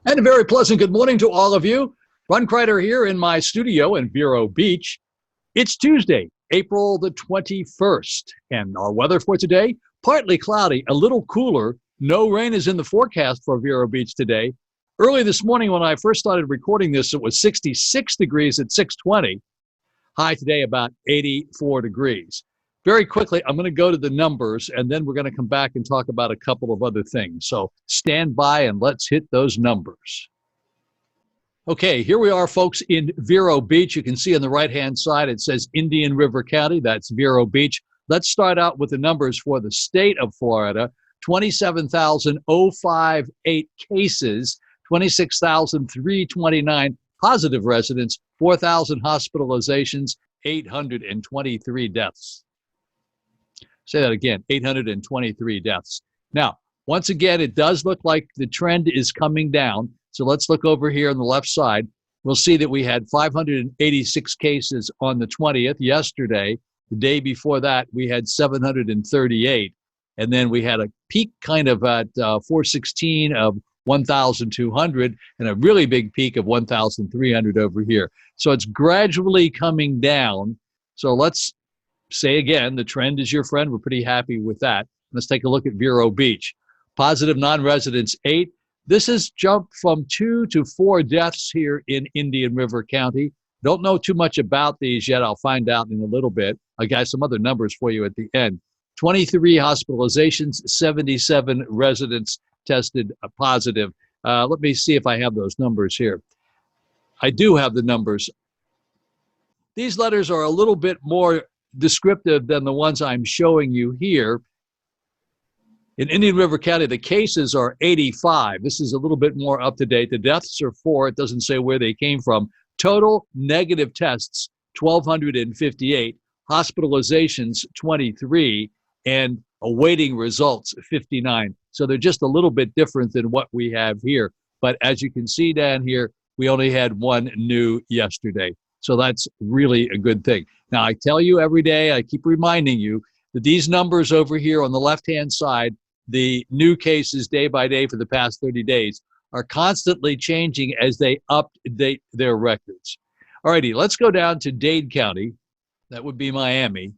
And a very pleasant good morning to all of you. Ron Crider here in my studio in Vero Beach. It's Tuesday, April the 21st, and our weather for today, partly cloudy, a little cooler. No rain is in the forecast for Vero Beach today. Early this morning when I first started recording this, it was 66 degrees at 6:20. High today about 84 degrees. Very quickly, I'm going to go to the numbers, and then we're going to come back and talk about a couple of other things. So stand by and let's hit those numbers. Okay, here we are, folks, in Vero Beach. You can see on the right-hand side, it says Indian River County. That's Vero Beach. Let's start out with the numbers for the state of Florida. 27,058 cases, 26,329 positive residents, 4,000 hospitalizations, 823 deaths. Say that again, 823 deaths. Now, once again, it does look like the trend is coming down. So let's look over here on the left side. We'll see that we had 586 cases on the 20th yesterday. The day before that, we had 738. And then we had a peak kind of at 416 of 1,200 and a really big peak of 1,300 over here. So it's gradually coming down. So let's say again, the trend is your friend. We're pretty happy with that. Let's take a look at Vero Beach. Positive non-residents, 8. This has jumped from 2 to 4 deaths here in Indian River County. Don't know too much about these yet. I'll find out in a little bit. I got some other numbers for you at the end. 23 hospitalizations, 77 residents tested positive. Let me see if I have those numbers here. I do have the numbers. These letters are a little bit more descriptive than the ones I'm showing you here. In Indian River County, the cases are 85. This is a little bit more up to date. The deaths are 4. It doesn't say where they came from. Total negative tests, 1,258. Hospitalizations, 23. And awaiting results, 59. So they're just a little bit different than what we have here. But as you can see down here, we only had 1 new yesterday. So that's really a good thing. Now, I tell you every day, I keep reminding you that these numbers over here on the left-hand side, the new cases day by day for the past 30 days, are constantly changing as they update their records. All righty, let's go down to Dade County. That would be Miami.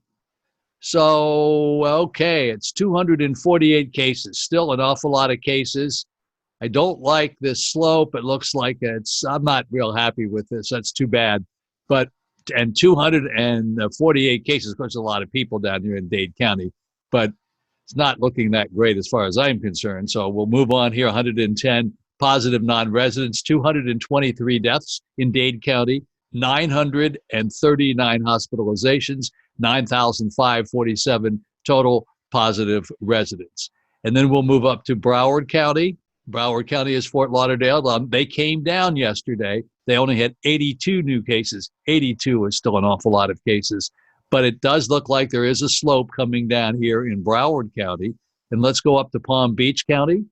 So, okay, it's 248 cases, still an awful lot of cases. I don't like this slope. It looks like I'm not real happy with this. That's too bad. But, and 248 cases, of course, a lot of people down here in Dade County, but it's not looking that great as far as I'm concerned. So we'll move on here. 110 positive non-residents, 223 deaths in Dade County, 939 hospitalizations, 9,547 total positive residents. And then we'll move up to Broward County. Broward County is Fort Lauderdale. They came down yesterday. They only had 82 new cases. 82 is still an awful lot of cases. But it does look like there is a slope coming down here in Broward County. And let's go up to Palm Beach County.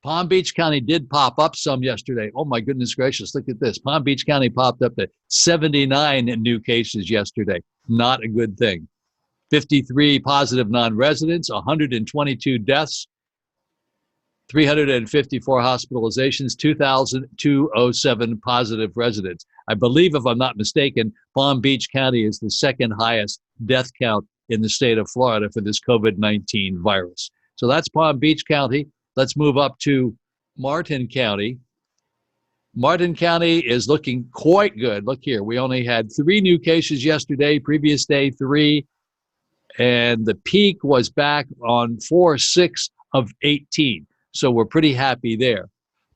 Palm Beach County did pop up some yesterday. Oh, my goodness gracious, look at this. Palm Beach County popped up to 79 new cases yesterday. Not a good thing. 53 positive non-residents, 122 deaths, 354 hospitalizations, 2,207 positive residents. I believe, if I'm not mistaken, Palm Beach County is the second highest death count in the state of Florida for this COVID-19 virus. So that's Palm Beach County. Let's move up to Martin County. Martin County is looking quite good. Look here, we only had 3 new cases yesterday, previous day 3, and the peak was back on 4/6 of 18. So we're pretty happy there.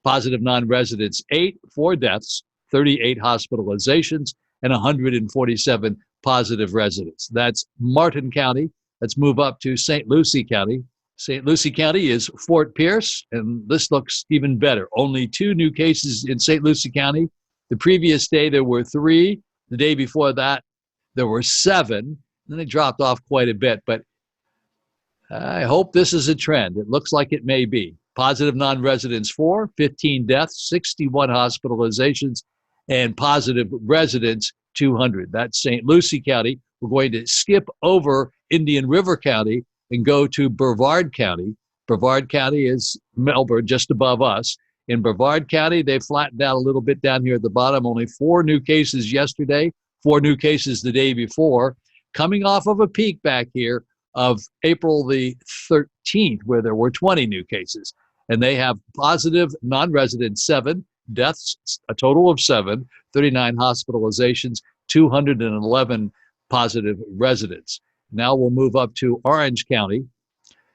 Positive non-residents, 8, 4 deaths, 38 hospitalizations, and 147 positive residents. That's Martin County. Let's move up to St. Lucie County. St. Lucie County is Fort Pierce, and this looks even better. Only 2 new cases in St. Lucie County. The previous day, there were 3. The day before that, there were 7. Then they dropped off quite a bit, but I hope this is a trend. It looks like it may be. Positive non-residents, 4, 15 deaths, 61 hospitalizations, and positive residents, 200. That's St. Lucie County. We're going to skip over Indian River County and go to Brevard County. Brevard County is Melbourne, just above us. In Brevard County, they flattened out a little bit down here at the bottom. Only 4 new cases yesterday, 4 new cases the day before, coming off of a peak back here of April the 13th, where there were 20 new cases. And they have positive non-resident 7, deaths, a total of 7, 39 hospitalizations, 211 positive residents. Now we'll move up to Orange County.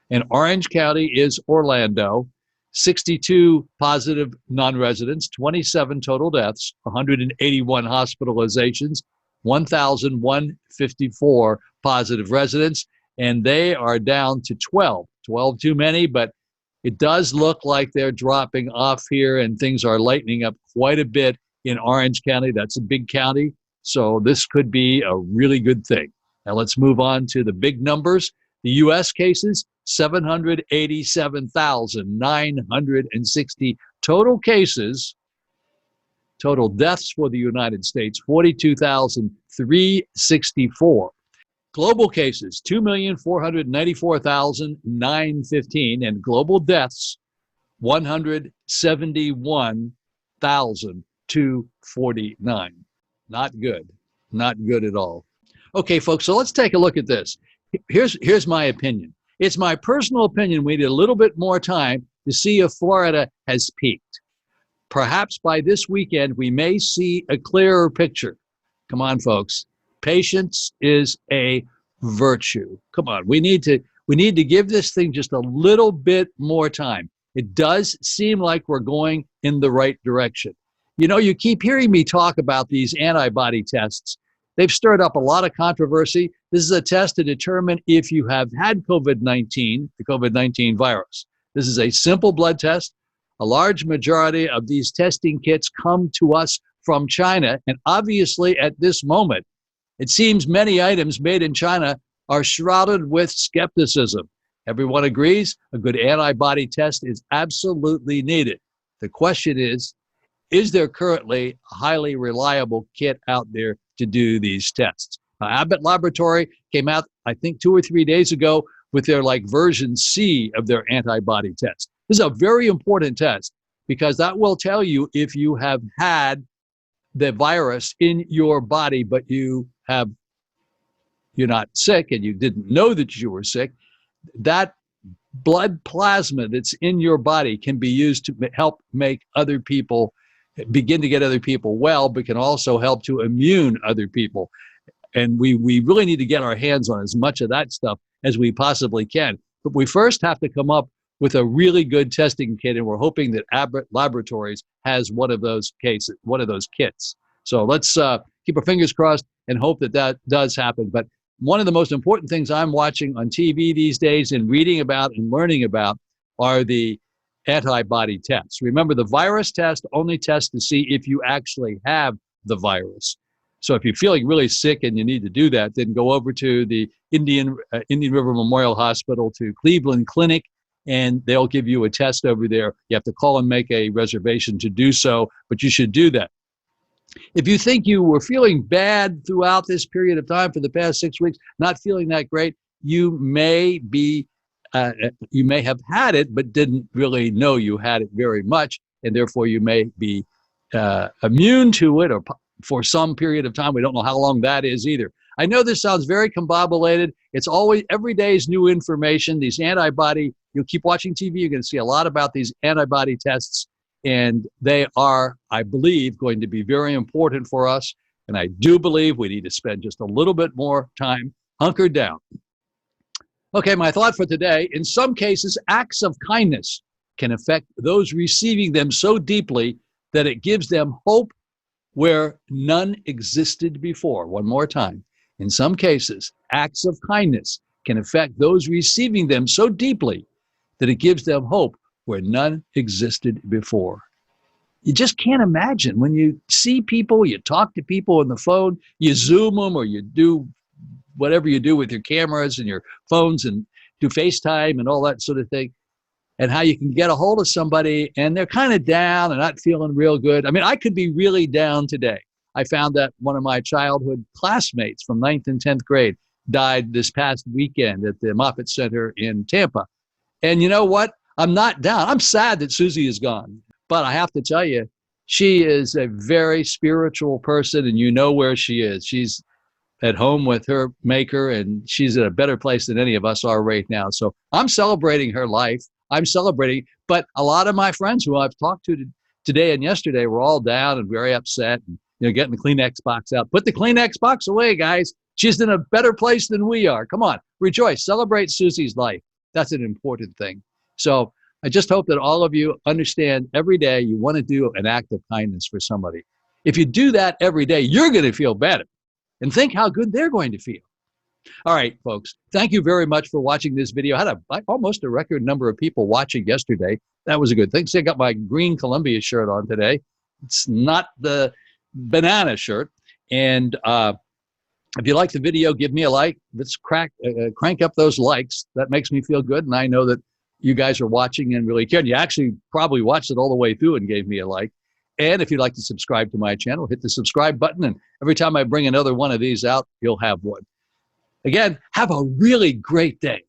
And Orange County is Orlando. 62 positive non-residents, 27 total deaths, 181 hospitalizations, 1,154 positive residents, and they are down to 12. 12 too many, but it does look like they're dropping off here, and things are lightening up quite a bit in Orange County. That's a big county, so this could be a really good thing. Now let's move on to the big numbers. The U.S. cases, 787,960 total cases. Total deaths for the United States, 42,364. Global cases, 2,494,915. And global deaths, 171,249. Not good. Not good at all. Okay, folks, so let's take a look at this. Here's my opinion. It's my personal opinion we need a little bit more time to see if Florida has peaked. Perhaps by this weekend, we may see a clearer picture. Come on, folks. Patience is a virtue. Come on, we need to give this thing just a little bit more time. It does seem like we're going in the right direction. You know, you keep hearing me talk about these antibody tests. They've stirred up a lot of controversy. This is a test to determine if you have had COVID-19, the COVID-19 virus. This is a simple blood test. A large majority of these testing kits come to us from China. And obviously, at this moment, it seems many items made in China are shrouded with skepticism. Everyone agrees a good antibody test is absolutely needed. The question is there currently a highly reliable kit out there to do these tests? Now, Abbott Laboratory came out, I think, 2 or 3 days ago with their version C of their antibody test. This is a very important test because that will tell you if you have had the virus in your body, but you're not sick and you didn't know that you were sick. That blood plasma that's in your body can be used to help make other people begin to get other people well, but can also help to immune other people. And we really need to get our hands on as much of that stuff as we possibly can. But we first have to come up with a really good testing kit, and we're hoping that Abbott Laboratories has one of those kits. So let's keep our fingers crossed and hope that does happen. But one of the most important things I'm watching on TV these days and reading about and learning about are the antibody tests. Remember, the virus test only tests to see if you actually have the virus. So if you're feeling really sick and you need to do that, then go over to the Indian River Memorial Hospital, to Cleveland Clinic, and they'll give you a test over there. You have to call and make a reservation to do so, but you should do that. If you think you were feeling bad throughout this period of time for the past 6 weeks, not feeling that great, you may have had it, but didn't really know you had it very much, and therefore you may be immune to it, or for some period of time. We don't know how long that is either. I know this sounds very combobulated. It's always, every day is new information. These you'll keep watching TV, you're going to see a lot about these antibody tests, and they are, I believe, going to be very important for us. And I do believe we need to spend just a little bit more time hunkered down. Okay, my thought for today: in some cases, acts of kindness can affect those receiving them so deeply that it gives them hope where none existed before. One more time. In some cases, acts of kindness can affect those receiving them so deeply that it gives them hope where none existed before. You just can't imagine when you see people, you talk to people on the phone, you Zoom them, or you do whatever you do with your cameras and your phones and do FaceTime and all that sort of thing, and how you can get a hold of somebody and they're kind of down and not feeling real good. I mean, I could be really down today. I found that one of my childhood classmates from 9th and 10th grade died this past weekend at the Moffitt Center in Tampa. And you know what? I'm not down. I'm sad that Susie is gone, But I have to tell you, she is a very spiritual person, and you know where she is. She's at home with her maker, and she's in a better place than any of us are right now. So I'm celebrating her life. I'm celebrating, but a lot of my friends who I've talked to today and yesterday were all down and very upset, and getting the Kleenex box out. Put the Kleenex box away, guys. She's in a better place than we are. Come on, rejoice, celebrate Susie's life. That's an important thing. So I just hope that all of you understand every day you want to do an act of kindness for somebody. If you do that every day, you're going to feel better. And think how good they're going to feel. All right, folks, thank you very much for watching this video. I had almost a record number of people watching yesterday. That was a good thing. See, I got my green Columbia shirt on today. It's not the banana shirt. And if you like the video, give me a like. Let's crank up those likes. That makes me feel good. And I know that you guys are watching and really care. And you actually probably watched it all the way through and gave me a like. And if you'd like to subscribe to my channel, hit the subscribe button. And every time I bring another one of these out, you'll have one. Again, have a really great day.